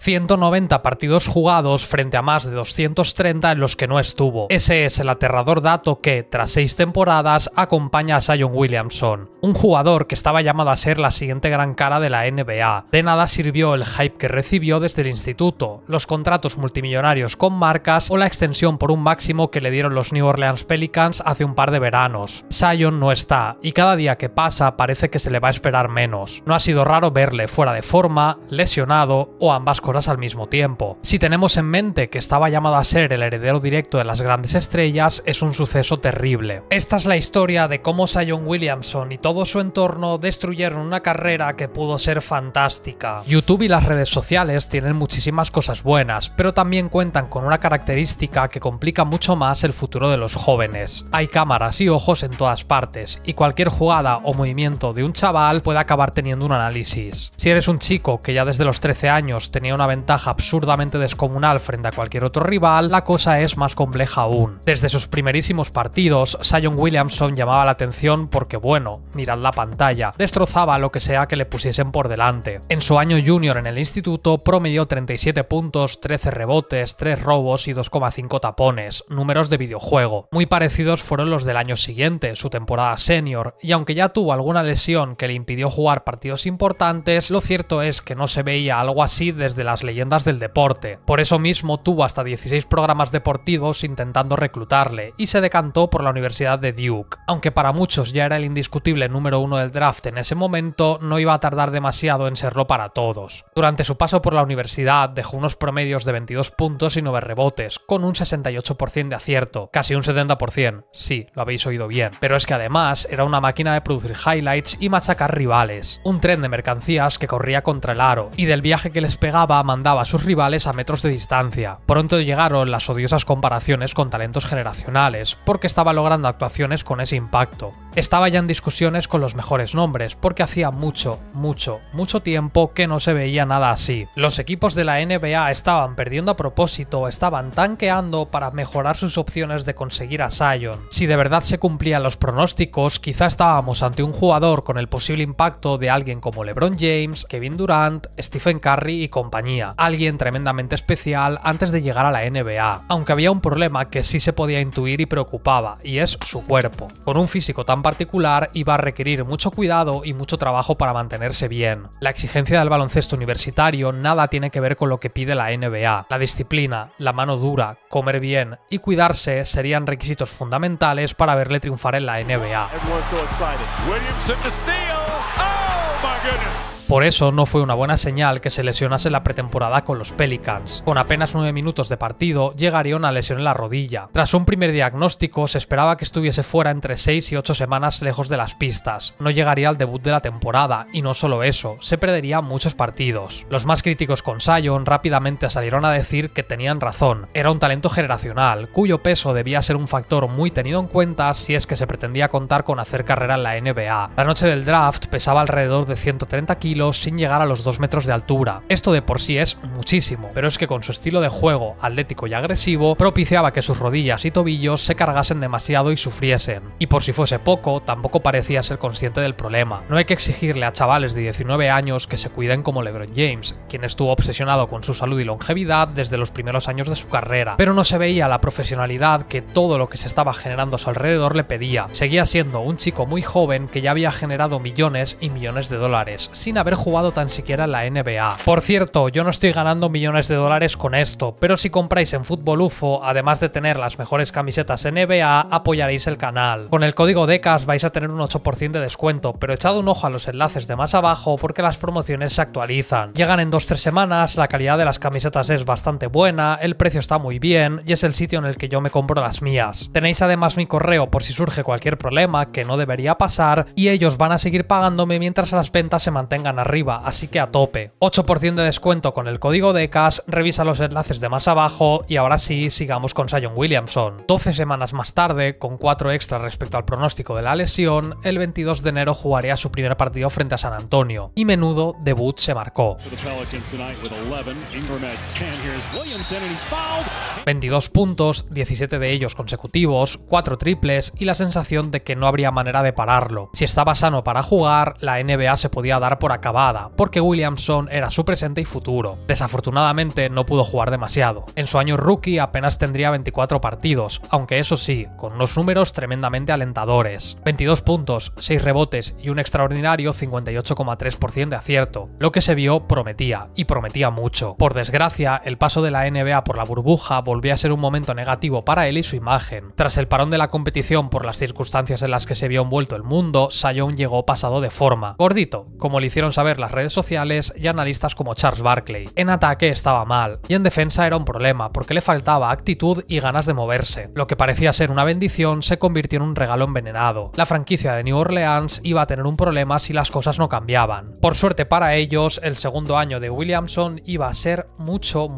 190 partidos jugados frente a más de 230 en los que no estuvo. Ese es el aterrador dato que, tras 6 temporadas, acompaña a Zion Williamson, un jugador que estaba llamado a ser la siguiente gran cara de la NBA. De nada sirvió el hype que recibió desde el instituto, los contratos multimillonarios con marcas o la extensión por un máximo que le dieron los New Orleans Pelicans hace un par de veranos. Zion no está, y cada día que pasa parece que se le va a esperar menos. No ha sido raro verle fuera de forma, lesionado o ambas cosas al mismo tiempo. Si tenemos en mente que estaba llamado a ser el heredero directo de las grandes estrellas, es un suceso terrible. Esta es la historia de cómo Zion Williamson y todo su entorno destruyeron una carrera que pudo ser fantástica. YouTube y las redes sociales tienen muchísimas cosas buenas, pero también cuentan con una característica que complica mucho más el futuro de los jóvenes. Hay cámaras y ojos en todas partes, y cualquier jugada o movimiento de un chaval puede acabar teniendo un análisis. Si eres un chico que ya desde los 13 años tenía una ventaja absurdamente descomunal frente a cualquier otro rival, la cosa es más compleja aún. Desde sus primerísimos partidos, Zion Williamson llamaba la atención porque, bueno, mirad la pantalla, destrozaba lo que sea que le pusiesen por delante. En su año junior en el instituto promedió 37 puntos, 13 rebotes, 3 robos y 2,5 tapones, números de videojuego. Muy parecidos fueron los del año siguiente, su temporada senior, y aunque ya tuvo alguna lesión que le impidió jugar partidos importantes, lo cierto es que no se veía algo así desde las leyendas del deporte. Por eso mismo tuvo hasta 16 programas deportivos intentando reclutarle, y se decantó por la Universidad de Duke. Aunque para muchos ya era el indiscutible número 1 del draft en ese momento, no iba a tardar demasiado en serlo para todos. Durante su paso por la universidad dejó unos promedios de 22 puntos y 9 rebotes, con un 68% de acierto, casi un 70%, sí, lo habéis oído bien. Pero es que además era una máquina de producir highlights y machacar rivales, un tren de mercancías que corría contra el aro, y del viaje que les pegaba mandaba a sus rivales a metros de distancia. Pronto llegaron las odiosas comparaciones con talentos generacionales, porque estaba logrando actuaciones con ese impacto. Estaba ya en discusiones con los mejores nombres, porque hacía mucho tiempo que no se veía nada así. Los equipos de la NBA estaban perdiendo a propósito, estaban tanqueando para mejorar sus opciones de conseguir a Zion. Si de verdad se cumplían los pronósticos, quizá estábamos ante un jugador con el posible impacto de alguien como LeBron James, Kevin Durant, Stephen Curry y compañía. Alguien tremendamente especial antes de llegar a la NBA. Aunque había un problema que sí se podía intuir y preocupaba, y es su cuerpo. Con un físico tan particular iba a requerir mucho cuidado y mucho trabajo para mantenerse bien. La exigencia del baloncesto universitario nada tiene que ver con lo que pide la NBA. La disciplina, la mano dura, comer bien y cuidarse serían requisitos fundamentales para verle triunfar en la NBA. Por eso no fue una buena señal que se lesionase en la pretemporada con los Pelicans. Con apenas 9 minutos de partido, llegaría una lesión en la rodilla. Tras un primer diagnóstico, se esperaba que estuviese fuera entre 6 y 8 semanas lejos de las pistas. No llegaría al debut de la temporada, y no solo eso, se perdería muchos partidos. Los más críticos con Zion rápidamente salieron a decir que tenían razón. Era un talento generacional, cuyo peso debía ser un factor muy tenido en cuenta si es que se pretendía contar con hacer carrera en la NBA. La noche del draft pesaba alrededor de 130 kilos sin llegar a los 2 metros de altura. Esto de por sí es muchísimo, pero es que con su estilo de juego atlético y agresivo propiciaba que sus rodillas y tobillos se cargasen demasiado y sufriesen. Y por si fuese poco, tampoco parecía ser consciente del problema. No hay que exigirle a chavales de 19 años que se cuiden como LeBron James, quien estuvo obsesionado con su salud y longevidad desde los primeros años de su carrera, pero no se veía la profesionalidad que todo lo que se estaba generando a su alrededor le pedía. Seguía siendo un chico muy joven que ya había generado millones y millones de dólares, sin haber jugado tan siquiera en la NBA. Por cierto, yo no estoy ganando millones de dólares con esto, pero si compráis en Fútbol UFO, además de tener las mejores camisetas NBA, apoyaréis el canal. Con el código DECAS vais a tener un 8% de descuento, pero echad un ojo a los enlaces de más abajo porque las promociones se actualizan. Llegan en 2-3 semanas, la calidad de las camisetas es bastante buena, el precio está muy bien y es el sitio en el que yo me compro las mías. Tenéis además mi correo por si surge cualquier problema, que no debería pasar, y ellos van a seguir pagándome mientras las ventas se mantengan arriba, así que a tope. 8% de descuento con el código DECAS, revisa los enlaces de más abajo y ahora sí, sigamos con Zion Williamson. 12 semanas más tarde, con 4 extras respecto al pronóstico de la lesión, el 22 de enero jugaría su primer partido frente a San Antonio, y menudo debut se marcó. 22 puntos, 17 de ellos consecutivos, 4 triples y la sensación de que no habría manera de pararlo. Si estaba sano para jugar, la NBA se podía dar por acabada. acabada, porque Williamson era su presente y futuro. Desafortunadamente no pudo jugar demasiado. En su año rookie apenas tendría 24 partidos, aunque eso sí, con unos números tremendamente alentadores. 22 puntos, 6 rebotes y un extraordinario 58,3% de acierto. Lo que se vio prometía, y prometía mucho. Por desgracia, el paso de la NBA por la burbuja volvió a ser un momento negativo para él y su imagen. Tras el parón de la competición por las circunstancias en las que se vio envuelto el mundo, Zion llegó pasado de forma. Gordito, como le hicieron saber las redes sociales y analistas como Charles Barkley. En ataque estaba mal, y en defensa era un problema, porque le faltaba actitud y ganas de moverse. Lo que parecía ser una bendición se convirtió en un regalo envenenado. La franquicia de New Orleans iba a tener un problema si las cosas no cambiaban. Por suerte para ellos, el segundo año de Williamson iba a ser mucho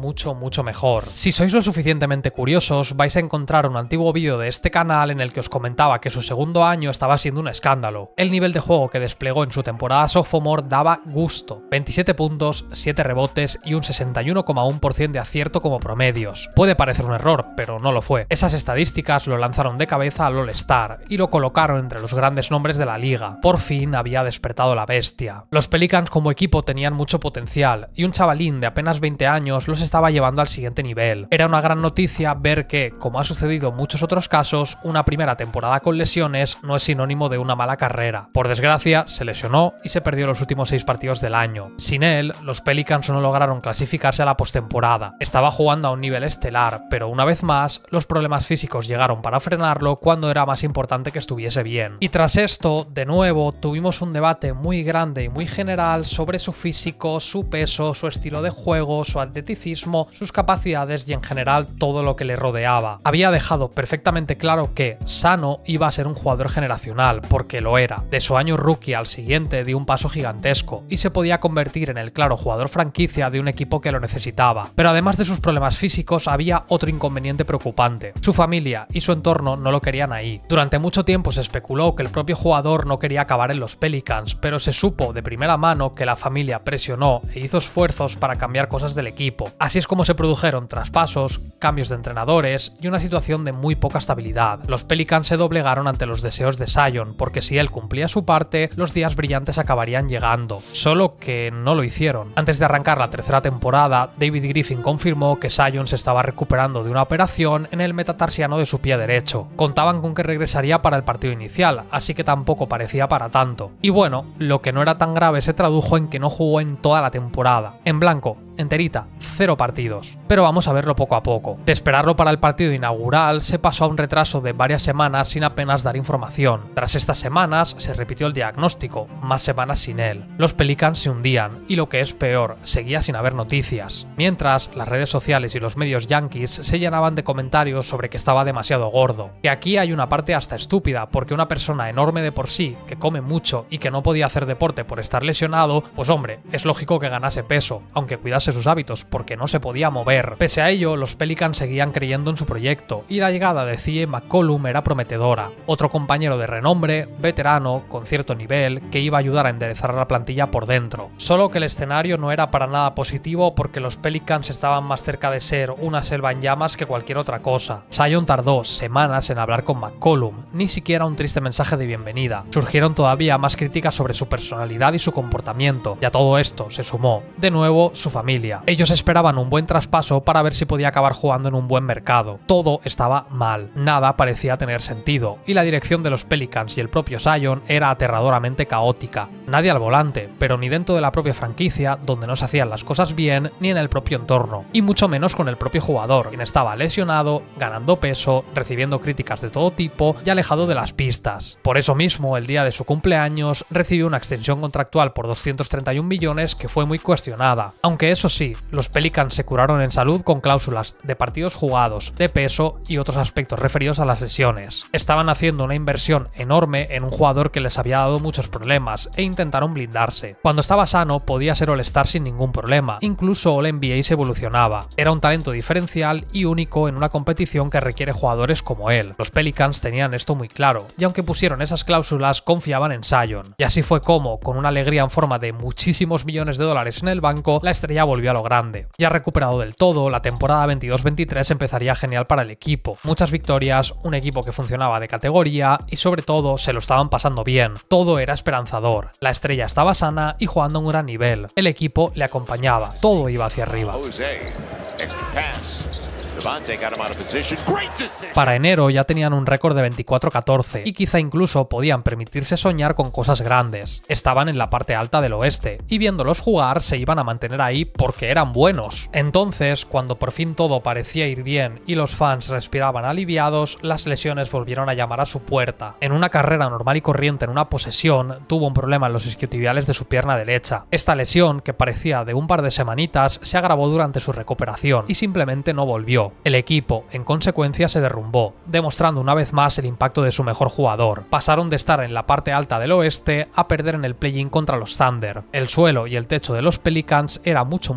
mejor. Si sois lo suficientemente curiosos, vais a encontrar un antiguo vídeo de este canal en el que os comentaba que su segundo año estaba siendo un escándalo. El nivel de juego que desplegó en su temporada sophomore daba gusto. 27 puntos, 7 rebotes y un 61,1% de acierto como promedios. Puede parecer un error, pero no lo fue. Esas estadísticas lo lanzaron de cabeza al All-Star y lo colocaron entre los grandes nombres de la liga. Por fin había despertado la bestia. Los Pelicans como equipo tenían mucho potencial y un chavalín de apenas 20 años los estaba llevando al siguiente nivel. Era una gran noticia ver que, como ha sucedido en muchos otros casos, una primera temporada con lesiones no es sinónimo de una mala carrera. Por desgracia, se lesionó y se perdió los últimos 6 partidos del año. Sin él, los Pelicans no lograron clasificarse a la postemporada. Estaba jugando a un nivel estelar, pero una vez más, los problemas físicos llegaron para frenarlo cuando era más importante que estuviese bien. Y tras esto, de nuevo, tuvimos un debate muy grande y muy general sobre su físico, su peso, su estilo de juego, su atleticismo, sus capacidades y en general todo lo que le rodeaba. Había dejado perfectamente claro que, sano, iba a ser un jugador generacional, porque lo era. De su año rookie al siguiente dio un paso gigantesco y se podía convertir en el claro jugador franquicia de un equipo que lo necesitaba. Pero además de sus problemas físicos, había otro inconveniente preocupante. Su familia y su entorno no lo querían ahí. Durante mucho tiempo se especuló que el propio jugador no quería acabar en los Pelicans, pero se supo de primera mano que la familia presionó e hizo esfuerzos para cambiar cosas del equipo. Así es como se produjeron traspasos, cambios de entrenadores y una situación de muy poca estabilidad. Los Pelicans se doblegaron ante los deseos de Zion, porque si él cumplía su parte, los días brillantes acabarían llegando. Solo que no lo hicieron. Antes de arrancar la tercera temporada, David Griffin confirmó que Zion se estaba recuperando de una operación en el metatarsiano de su pie derecho. Contaban con que regresaría para el partido inicial, así que tampoco parecía para tanto. Y bueno, lo que no era tan grave se tradujo en que no jugó en toda la temporada. En blanco, enterita, 0 partidos. Pero vamos a verlo poco a poco. De esperarlo para el partido inaugural, se pasó a un retraso de varias semanas sin apenas dar información. Tras estas semanas, se repitió el diagnóstico, más semanas sin él. Los Pelicans se hundían, y lo que es peor, seguía sin haber noticias. Mientras, las redes sociales y los medios yankees se llenaban de comentarios sobre que estaba demasiado gordo. Que aquí hay una parte hasta estúpida, porque una persona enorme de por sí, que come mucho y que no podía hacer deporte por estar lesionado, pues hombre, es lógico que ganase peso, aunque cuidase sus hábitos, porque no se podía mover. Pese a ello, los Pelicans seguían creyendo en su proyecto, y la llegada de CJ McCollum era prometedora. Otro compañero de renombre, veterano, con cierto nivel, que iba a ayudar a enderezar la plantilla por dentro. Solo que el escenario no era para nada positivo, porque los Pelicans estaban más cerca de ser una selva en llamas que cualquier otra cosa. Zion tardó semanas en hablar con McCollum, ni siquiera un triste mensaje de bienvenida. Surgieron todavía más críticas sobre su personalidad y su comportamiento, y a todo esto se sumó, de nuevo, su familia. Ellos esperaban un buen traspaso para ver si podía acabar jugando en un buen mercado. Todo estaba mal, nada parecía tener sentido, y la dirección de los Pelicans y el propio Zion era aterradoramente caótica. Nadie al volante, pero ni dentro de la propia franquicia, donde no se hacían las cosas bien, ni en el propio entorno, y mucho menos con el propio jugador, quien estaba lesionado, ganando peso, recibiendo críticas de todo tipo y alejado de las pistas. Por eso mismo, el día de su cumpleaños, recibió una extensión contractual por 231 millones que fue muy cuestionada, aunque eso sí, los Pelicans se curaron en salud con cláusulas de partidos jugados, de peso y otros aspectos referidos a las lesiones. Estaban haciendo una inversión enorme en un jugador que les había dado muchos problemas e intentaron blindarse. Cuando estaba sano podía ser All-Star sin ningún problema, incluso All-NBA se evolucionaba. Era un talento diferencial y único en una competición que requiere jugadores como él. Los Pelicans tenían esto muy claro, y aunque pusieron esas cláusulas confiaban en Zion. Y así fue como, con una alegría en forma de muchísimos millones de dólares en el banco, la estrella volvió volvió a lo grande. Ya recuperado del todo, la temporada 22-23 empezaría genial para el equipo. Muchas victorias, un equipo que funcionaba de categoría y sobre todo se lo estaban pasando bien. Todo era esperanzador. La estrella estaba sana y jugando a un gran nivel. El equipo le acompañaba. Todo iba hacia arriba. Para enero ya tenían un récord de 24-14 y quizá incluso podían permitirse soñar con cosas grandes. Estaban en la parte alta del oeste y viéndolos jugar se iban a mantener ahí porque eran buenos. Entonces, cuando por fin todo parecía ir bien y los fans respiraban aliviados, las lesiones volvieron a llamar a su puerta. En una carrera normal y corriente en una posesión, tuvo un problema en los isquiotibiales de su pierna derecha. Esta lesión, que parecía de un par de semanitas, se agravó durante su recuperación y simplemente no volvió. El equipo, en consecuencia, se derrumbó, demostrando una vez más el impacto de su mejor jugador. Pasaron de estar en la parte alta del oeste a perder en el play-in contra los Thunder. El suelo y el techo de los Pelicans era mucho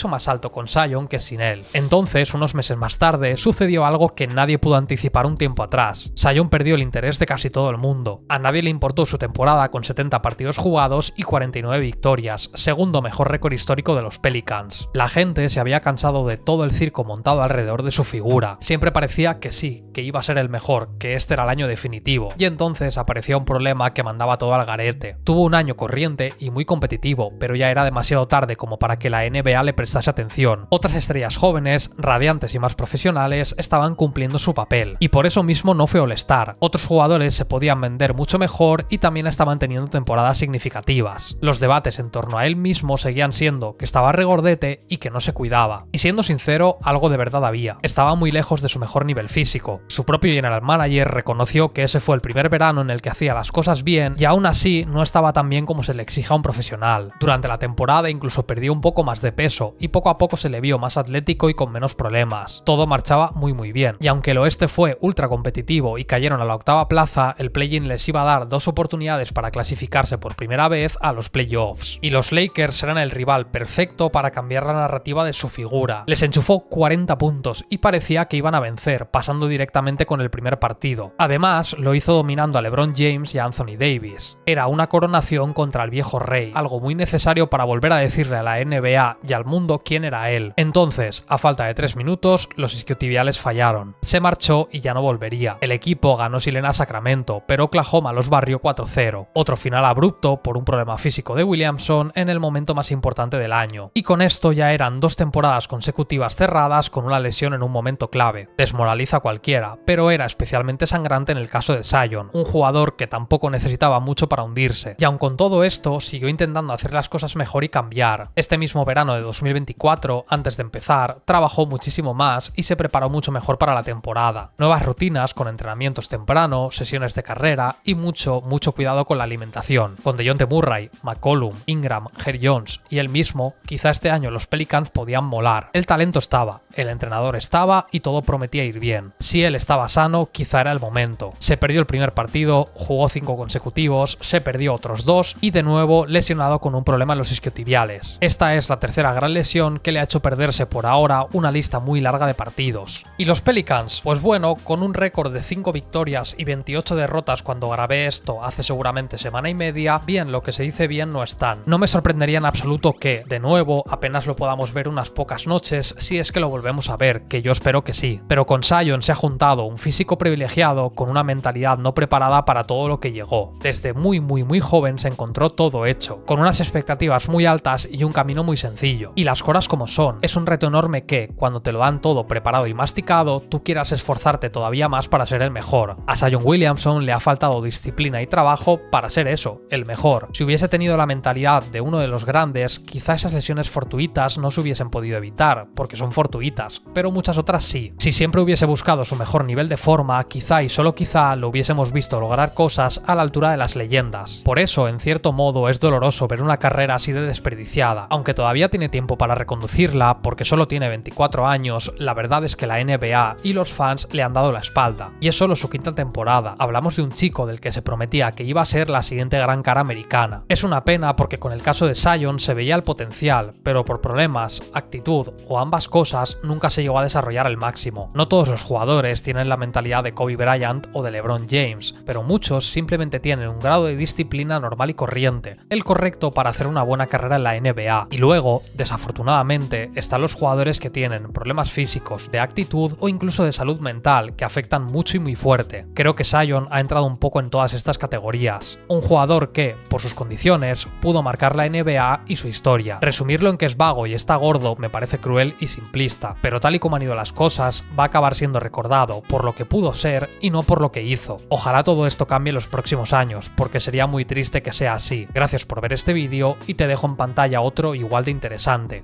más alto con Zion que sin él. Entonces, unos meses más tarde, sucedió algo que nadie pudo anticipar un tiempo atrás. Zion perdió el interés de casi todo el mundo. A nadie le importó su temporada con 70 partidos jugados y 49 victorias, segundo mejor récord histórico de los Pelicans. La gente se había cansado de todo el circo montado alrededor de su figura. Siempre parecía que sí, que iba a ser el mejor, que este era el año definitivo. Y entonces aparecía un problema que mandaba todo al garete. Tuvo un año corriente y muy competitivo, pero ya era demasiado tarde como para que la NBA le prestase atención. Otras estrellas jóvenes, radiantes y más profesionales estaban cumpliendo su papel, y por eso mismo no fue All-Star. Otros jugadores se podían vender mucho mejor y también estaban teniendo temporadas significativas. Los debates en torno a él mismo seguían siendo que estaba regordete y que no se cuidaba. Y siendo sincero, algo de verdad había. Estaba muy lejos de su mejor nivel físico. Su propio general manager reconoció que ese fue el primer verano en el que hacía las cosas bien y aún así no estaba tan bien como se le exige a un profesional. Durante la temporada incluso perdió un poco más de peso y poco a poco se le vio más atlético y con menos problemas. Todo marchaba muy bien. Y aunque el oeste fue ultra competitivo y cayeron a la octava plaza, el play-in les iba a dar 2 oportunidades para clasificarse por primera vez a los playoffs. Y los Lakers eran el rival perfecto para cambiar la narrativa de su figura. Les enchufó 40 puntos y parecía que iban a vencer, pasando directamente con el primer partido. Además, lo hizo dominando a LeBron James y a Anthony Davis. Era una coronación contra el viejo rey, algo muy necesario para volver a decirle a la NBA y al mundo quién era él. Entonces, a falta de 3 minutos, los isquiotibiales fallaron. Se marchó y ya no volvería. El equipo ganó sin él a Sacramento, pero Oklahoma los barrió 4-0. Otro final abrupto por un problema físico de Williamson en el momento más importante del año. Y con esto ya eran 2 temporadas consecutivas cerradas con una lesión en un momento clave. Desmoraliza a cualquiera, pero era especialmente sangrante en el caso de Zion, un jugador que tampoco necesitaba mucho para hundirse. Y aun con todo esto, siguió intentando hacer las cosas mejor y cambiar. Este mismo verano de 2024, antes de empezar, trabajó muchísimo más y se preparó mucho mejor para la temporada. Nuevas rutinas con entrenamientos temprano, sesiones de carrera y mucho cuidado con la alimentación. Con DeJounte Murray, McCollum, Ingram, Herb Jones y él mismo, quizá este año los Pelicans podían molar. El talento estaba, el entrenador estaba y todo prometía ir bien. Si él estaba sano, quizá era el momento. Se perdió el primer partido, jugó 5 consecutivos, se perdió otros 2 y de nuevo lesionado con un problema en los isquiotibiales. Esta es la tercera gran lesión que le ha hecho perderse por ahora una lista muy larga de partidos. ¿Y los Pelicans? Pues bueno, con un récord de 5 victorias y 28 derrotas cuando grabé esto hace seguramente semana y media, bien, lo que se dice bien no están. No me sorprendería en absoluto que, de nuevo, apenas lo podamos ver unas pocas noches si es que lo volvemos a ver, que yo espero que sí. Pero con Zion se ha juntado un físico privilegiado con una mentalidad no preparada para todo lo que llegó. Desde muy joven se encontró todo hecho, con unas expectativas muy altas y un camino muy sencillo. Y las cosas como son, es un reto enorme que, cuando te lo dan todo preparado y masticado, tú quieras esforzarte todavía más para ser el mejor. A Zion Williamson le ha faltado disciplina y trabajo para ser eso, el mejor. Si hubiese tenido la mentalidad de uno de los grandes, quizá esas lesiones fortuitas no se hubiesen podido evitar, porque son fortuitas, pero muchas otras sí. Si siempre hubiese buscado su mejor nivel de forma, quizá y solo quizá lo hubiésemos visto lograr cosas a la altura de las leyendas. Por eso, en cierto modo, es doloroso ver una carrera así de desperdiciada. Aunque todavía tiene tiempo para reconducirla, porque solo tiene 24 años, la verdad es que la NBA y los fans le han dado la espalda. Y es solo su quinta temporada. Hablamos de un chico del que se prometía que iba a ser la siguiente gran cara americana. Es una pena porque con el caso de Zion se veía el potencial, pero por problemas, actitud o ambas cosas nunca se llegó a desarrollar al máximo. No todos los jugadores tienen la mentalidad de Kobe Bryant o de LeBron James, pero muchos simplemente tienen un grado de disciplina normal y corriente, el correcto para hacer una buena carrera en la NBA. Y luego, desafortunadamente, están los jugadores que tienen problemas físicos, de actitud o incluso de salud mental que afectan mucho y muy fuerte. Creo que Zion ha entrado un poco en todas estas categorías. Un jugador que, por sus condiciones, pudo marcar la NBA y su historia. Resumirlo en que es vago y está gordo me parece cruel y simplista, pero tal y como han ido las cosas, va a acabar siendo recordado por lo que pudo ser y no por lo que hizo. Ojalá todo esto cambie en los próximos años, porque sería muy triste que sea así. Gracias por ver este vídeo y te dejo en pantalla otro igual de interesante.